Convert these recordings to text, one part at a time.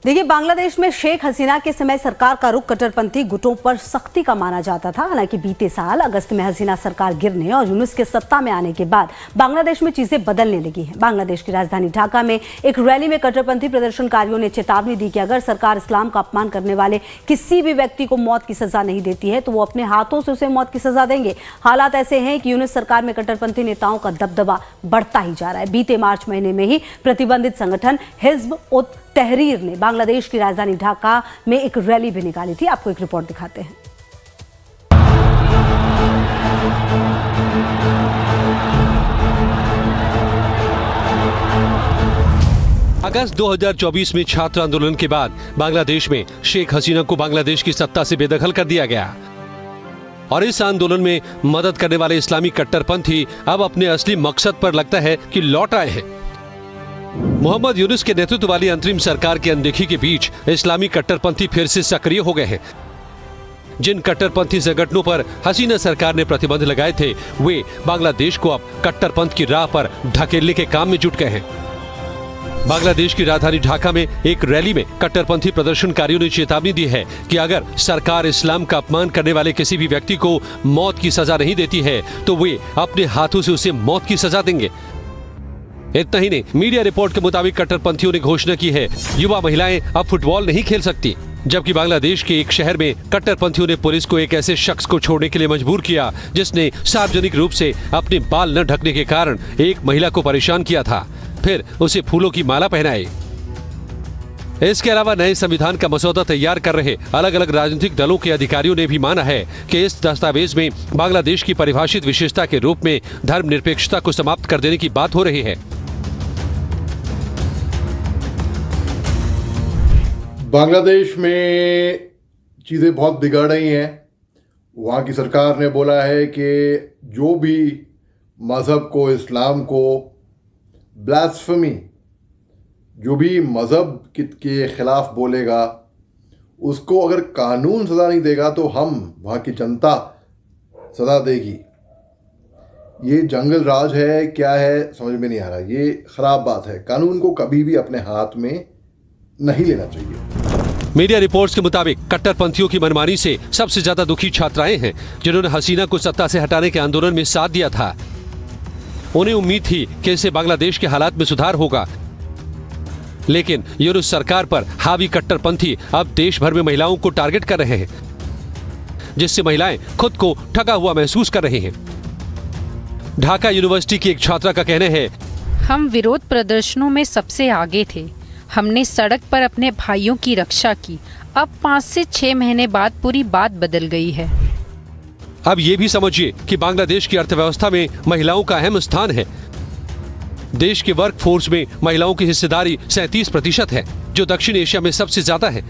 देखिए, बांग्लादेश में शेख हसीना के समय सरकार का रुख कट्टरपंथी गुटों पर सख्ती का माना जाता था। हालांकि बीते साल अगस्त में हसीना सरकार गिरने और यूनुस के सत्ता में आने के बाद बांग्लादेश में चीजें बदलने लगी हैं। बांग्लादेश की राजधानी ढाका में एक रैली में कट्टरपंथी प्रदर्शनकारियों ने चेतावनी दी कि अगर सरकार इस्लाम का अपमान करने वाले किसी भी व्यक्ति को मौत की सजा नहीं देती है तो वो अपने हाथों से उसे मौत की सजा देंगे। हालात ऐसे हैं कि यूनुस सरकार में कट्टरपंथी नेताओं का दबदबा बढ़ता ही जा रहा है। बीते मार्च महीने में ही प्रतिबंधित संगठन हिज्ब उत तहरीर ने बांग्लादेश की राजधानी ढाका में एक रैली भी निकाली थी। आपको एक रिपोर्ट दिखाते हैं। अगस्त 2024 में छात्र आंदोलन के बाद बांग्लादेश में शेख हसीना को बांग्लादेश की सत्ता से बेदखल कर दिया गया और इस आंदोलन में मदद करने वाले इस्लामी कट्टरपंथी अब अपने असली मकसद पर लगता है कि लौट आए हैं। मोहम्मद यूनुस के नेतृत्व वाली अंतरिम सरकार की अनदेखी के बीच इस्लामी कट्टरपंथी फिर से सक्रिय हो गए हैं। जिन कट्टरपंथी संगठनों पर हसीना सरकार ने प्रतिबंध लगाए थे वे बांग्लादेश को अब कट्टरपंथ की राह पर ढकेलने के काम में जुट गए हैं। बांग्लादेश की राजधानी ढाका में एक रैली में कट्टरपंथी प्रदर्शनकारियों ने चेतावनी दी है कि अगर सरकार इस्लाम का अपमान करने वाले किसी भी व्यक्ति को मौत की सजा नहीं देती है तो वे अपने हाथों से उसे मौत की सजा देंगे। इतना ही नहीं, मीडिया रिपोर्ट के मुताबिक कट्टरपंथियों ने घोषणा की है युवा महिलाएं अब फुटबॉल नहीं खेल सकती। जबकि बांग्लादेश के एक शहर में कट्टरपंथियों ने पुलिस को एक ऐसे शख्स को छोड़ने के लिए मजबूर किया जिसने सार्वजनिक रूप से अपने बाल न ढकने के कारण एक महिला को परेशान किया था, फिर उसे फूलों की माला पहनाई। इसके अलावा नए संविधान का मसौदा तैयार कर रहे अलग अलग राजनीतिक दलों के अधिकारियों ने भी माना है कि इस दस्तावेज में बांग्लादेश की परिभाषित विशेषता के रूप में धर्मनिरपेक्षता को समाप्त कर देने की बात हो रही है। बांग्लादेश में चीज़ें बहुत बिगड़ रही हैं। वहाँ की सरकार ने बोला है कि जो भी मज़हब को, इस्लाम को ब्लास्फेमी, जो भी मज़हब के ख़िलाफ़ बोलेगा उसको अगर कानून सज़ा नहीं देगा तो हम, वहाँ की जनता सज़ा देगी। ये जंगल राज है, क्या है समझ में नहीं आ रहा। ये ख़राब बात है। कानून को कभी भी अपने हाथ में नहीं लेना चाहिए। मीडिया रिपोर्ट्स के मुताबिक कट्टरपंथियों की मनमानी से सबसे ज्यादा दुखी छात्राएं हैं जिन्होंने हसीना को सत्ता से हटाने के आंदोलन में साथ दिया था। उन्हें उम्मीद थी कि इससे बांग्लादेश के हालात में सुधार होगा, लेकिन यूनुस सरकार पर हावी कट्टरपंथी अब देश भर में महिलाओं को टारगेट कर रहे हैं, जिससे महिलाएं खुद को ठगा हुआ महसूस कर रही हैं। ढाका यूनिवर्सिटी की एक छात्रा का कहना है, हम विरोध प्रदर्शनों में सबसे आगे थे। हमने सड़क पर अपने भाइयों की रक्षा की। अब 5 से 6 महीने बाद पूरी बात बदल गई है। अब ये भी समझिए कि बांग्लादेश की अर्थव्यवस्था में महिलाओं का अहम स्थान है। देश के वर्क फोर्स में महिलाओं की हिस्सेदारी 37% है, जो दक्षिण एशिया में सबसे ज्यादा है।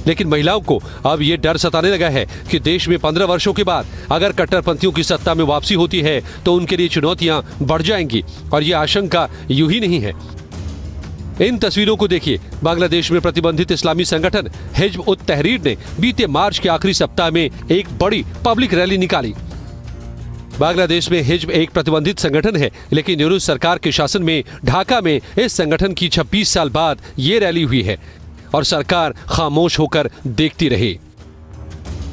लेकिन महिलाओं को अब ये डर सताने लगा है कि देश में 15 वर्षों के बाद अगर कट्टरपंथियों की सत्ता में वापसी होती है तो उनके लिए चुनौतियां बढ़ जाएंगी, और ये आशंका यूं ही नहीं है। इन तस्वीरों को देखिए। बांग्लादेश में प्रतिबंधित इस्लामी संगठन हिज्ब उत तहरीर ने बीते मार्च के आखिरी सप्ताह में एक बड़ी पब्लिक रैली निकाली। बांग्लादेश में हिज्ब एक प्रतिबंधित संगठन है, लेकिन यूनुस सरकार के शासन में ढाका में इस संगठन की 26 साल बाद ये रैली हुई है और सरकार खामोश होकर देखती रही।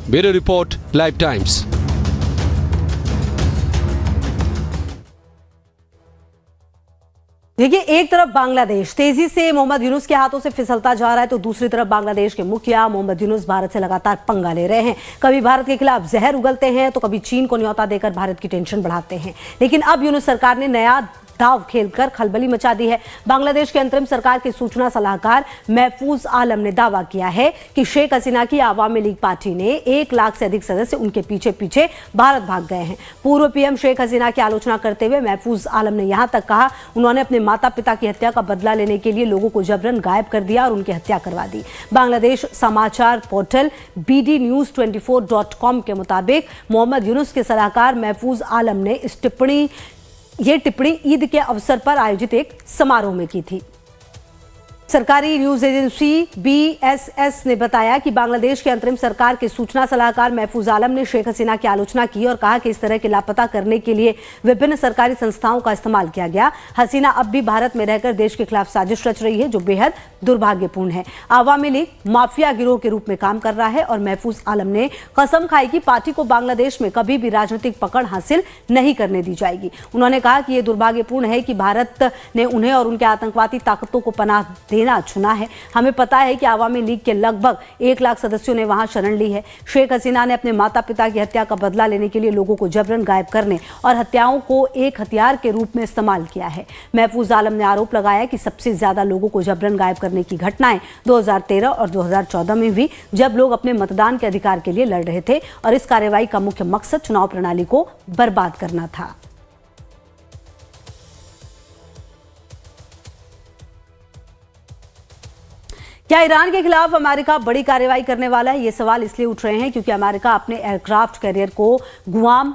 Bureau report, live times. देखिए, एक तरफ बांग्लादेश तेजी से मोहम्मद यूनुस के हाथों से फिसलता जा रहा है तो दूसरी तरफ बांग्लादेश के मुखिया मोहम्मद यूनुस भारत से लगातार पंगा ले रहे हैं। कभी भारत के खिलाफ जहर उगलते हैं तो कभी चीन को न्योता देकर भारत की टेंशन बढ़ाते हैं। लेकिन अब यूनुस सरकार ने नया दाव खेलकर खलबली मचा दी है। बांग्लादेश के अंतरिम सरकार के सूचना सलाहकार महफूज आलम ने दावा किया है कि शेख हसीना की आवामी लीग पार्टी ने 1 लाख से अधिक सदस्य उनके पीछे पीछे भारत भाग गए हैं। पूर्व पीएम शेख हसीना की आलोचना करते हुए महफूज आलम ने यहां तक कहा उन्होंने अपने माता पिता की हत्या का बदला लेने के लिए लोगों को जबरन गायब कर दिया और उनकी हत्या करवा दी। बांग्लादेश समाचार पोर्टल bdnews24.com के मुताबिक मोहम्मद यूनुस के सलाहकार महफूज आलम ने ये टिप्पणी ईद के अवसर पर आयोजित एक समारोह में की थी। सरकारी न्यूज एजेंसी BSS ने बताया कि बांग्लादेश के अंतरिम सरकार के सूचना सलाहकार महफूज आलम ने शेख हसीना की आलोचना की और कहा कि इस तरह के लापता करने के लिए विभिन्न सरकारी संस्थाओं का इस्तेमाल किया गया। हसीना अब भी भारत में रहकर देश के खिलाफ साजिश रच रही है, जो बेहद दुर्भाग्यपूर्ण है। आवामी लीग माफिया गिरोह के रूप में काम कर रहा है और महफूज आलम ने कसम खाई कि पार्टी को बांग्लादेश में कभी भी राजनीतिक पकड़ हासिल नहीं करने दी जाएगी। उन्होंने कहा कि यह दुर्भाग्यपूर्ण है कि भारत ने उन्हें और उनके आतंकवादी ताकतों को पनाह देना चुना है। हमें पता है कि आवामी लीग के लगभग 1 लाख सदस्यों ने वहां शरण ली है। शेख हसीना ने अपने माता पिता की हत्या का बदला लेने के लिए लोगों को जबरन गायब करने और हत्याओं को एक हथियार के रूप में इस्तेमाल किया है। महफूज आलम ने आरोप लगाया कि सबसे ज्यादा लोगों को जबरन गायब करने की घटनाएं 2013 और 2014 में हुई, जब लोग अपने मतदान के अधिकार के लिए लड़ रहे थे और इस कार्रवाई का मुख्य मकसद चुनाव प्रणाली को बर्बाद करना था। क्या ईरान के खिलाफ अमेरिका बड़ी कार्रवाई करने वाला है? ये सवाल इसलिए उठ रहे हैं क्योंकि अमेरिका अपने एयरक्राफ्ट कैरियर को गुआम